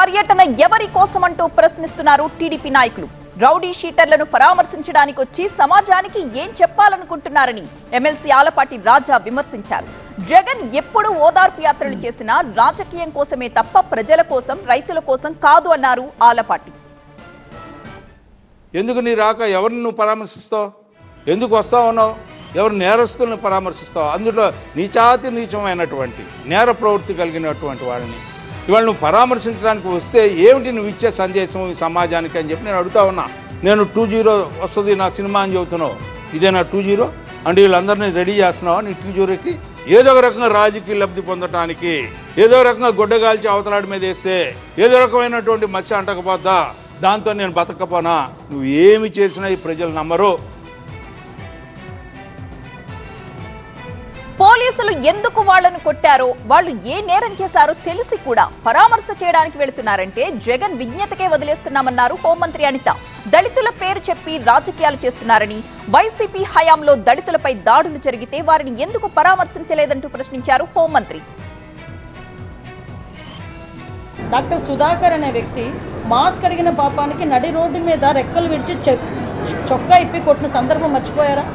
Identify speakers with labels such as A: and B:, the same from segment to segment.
A: పర్యటన ఎవరి కోసమంటూ ప్రశ్నిస్తున్నారు టీడీపీ నాయకులు. రౌడీ షీటర్లను పరామర్శించడానికి వచ్చి సమాజానికి ఏం చెప్పాలనుకుంటున్నారని ఎమ్మెల్సీ ఆలపాటి రాజా విమర్శించారు. జగన్ ఎప్పుడు ఓదార్పు యాత్రలు చేసినా రాజకీయం కోసమే తప్ప ప్రజల కోసం, రైతుల కోసం కాదు అన్నారు ఆలపాటి.
B: ఎందుకు నీ రాక ఎవరిని నువ్వు పరామర్శిస్తావు? ఎందుకు వస్తావు ఉన్నావు? ఎవరు నేరస్తులను పరామర్శిస్తావు? అందులో నీచాతి నీచమైనటువంటి నేర ప్రవృత్తి కలిగినటువంటి వాళ్ళని ఇవాళ నువ్వు పరామర్శించడానికి వస్తే ఏమిటి నువ్వు ఇచ్చే సందేశం ఈ సమాజానికి అని చెప్పి నేను అడుగుతా ఉన్నా. నేను 2-0 వస్తుంది నా సినిమా అని చెబుతున్నావు, ఇదేనా 2-0 అంటే వీళ్ళందరినీ రెడీ చేస్తున్నావా నీ 2-0కి? ఏదో ఒక రకంగా రాజకీయ లబ్ధి పొందటానికి, ఏదో రకంగా గుడ్డగాల్చి అవతలాడి మీద వేస్తే ఏదో రకమైనటువంటి మత్స్య అంటకపోద్దా, దాంతో నేను బతకపోనా? నువ్వు ఏమి చేసినా ఈ ప్రజలు నమ్మరు.
A: పోలీసులు ఎందుకు వాళ్లను కొట్టారో, వాళ్ళు ఏ నేరం చేశారో తెలిసి కూడా పరామర్శ చేయడానికి వెళుతున్నారంటే జగన్ విజ్ఞతకే వదిలేస్తున్నామన్నారు హోంమంత్రి అనిత. దళితుల పేరు చెప్పి రాజకీయాలు చేస్తున్నారని, వైసీపీ హయాంలో దళితులపై దాడులు జరిగితే వారిని ఎందుకు పరామర్శించలేదంటూ ప్రశ్నించారు హోంమంత్రి.
C: డాక్టర్ సుధాకర్ అనే వ్యక్తి మాస్క్ అడిగిన పాపానికి నడి రోడ్డు మీద రెక్కలు విడిచి చొక్కా ఇప్పి కొట్టిన సందర్భం మర్చిపోయారా?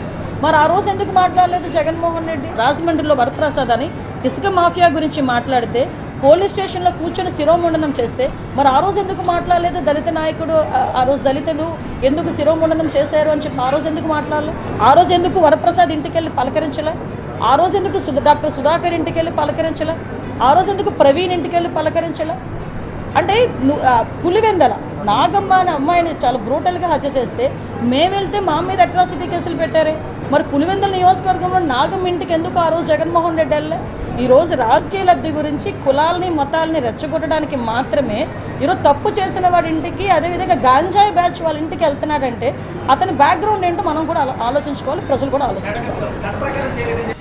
C: మరి ఆ రోజు ఎందుకు మాట్లాడలేదు జగన్మోహన్ రెడ్డి? రాజమండ్రిలో వరప్రసాద్ అని ఇసుక మాఫియా గురించి మాట్లాడితే పోలీస్ స్టేషన్లో కూర్చొని శిరోముండనం చేస్తే మరి ఆ రోజు ఎందుకు మాట్లాడలేదు? దళిత నాయకుడు ఆ రోజు దళితులు ఎందుకు శిరోముండనం చేశారు అని చెప్పి ఆ రోజు ఎందుకు మాట్లాడలేదు? ఆ రోజు ఎందుకు వరప్రసాద్ ఇంటికి వెళ్ళి పలకరించలే? ఆ రోజు ఎందుకు డాక్టర్ సుధాకర్ ఇంటికి వెళ్ళి పలకరించలే? ఆ రోజు ఎందుకు ప్రవీణ్ ఇంటికి వెళ్ళి పలకరించలే? అంటే పులివెందల నాగమ్మ అనే అమ్మాయిని చాలా బ్రూటల్గా హత్య చేస్తే మేము వెళ్తే మా మీద అట్రాసిటీ కేసులు పెట్టారే. మరి పులివెందల నియోజకవర్గంలో నాగమ్మ ఇంటికి ఎందుకు ఆ రోజు జగన్మోహన్ రెడ్డి వెళ్ళే? ఈరోజు రాజకీయ లబ్ధి గురించి కులాలని మతాలని రెచ్చగొట్టడానికి మాత్రమే ఈరోజు తప్పు చేసిన వాడి ఇంటికి, అదేవిధంగా గాంజాయి బ్యాచ్ వాళ్ళ ఇంటికి వెళ్తున్నాడంటే అతని బ్యాక్గ్రౌండ్ ఏంటో మనం కూడా ఆలోచించుకోవాలి, ప్రజలు కూడా ఆలోచించుకోవాలి.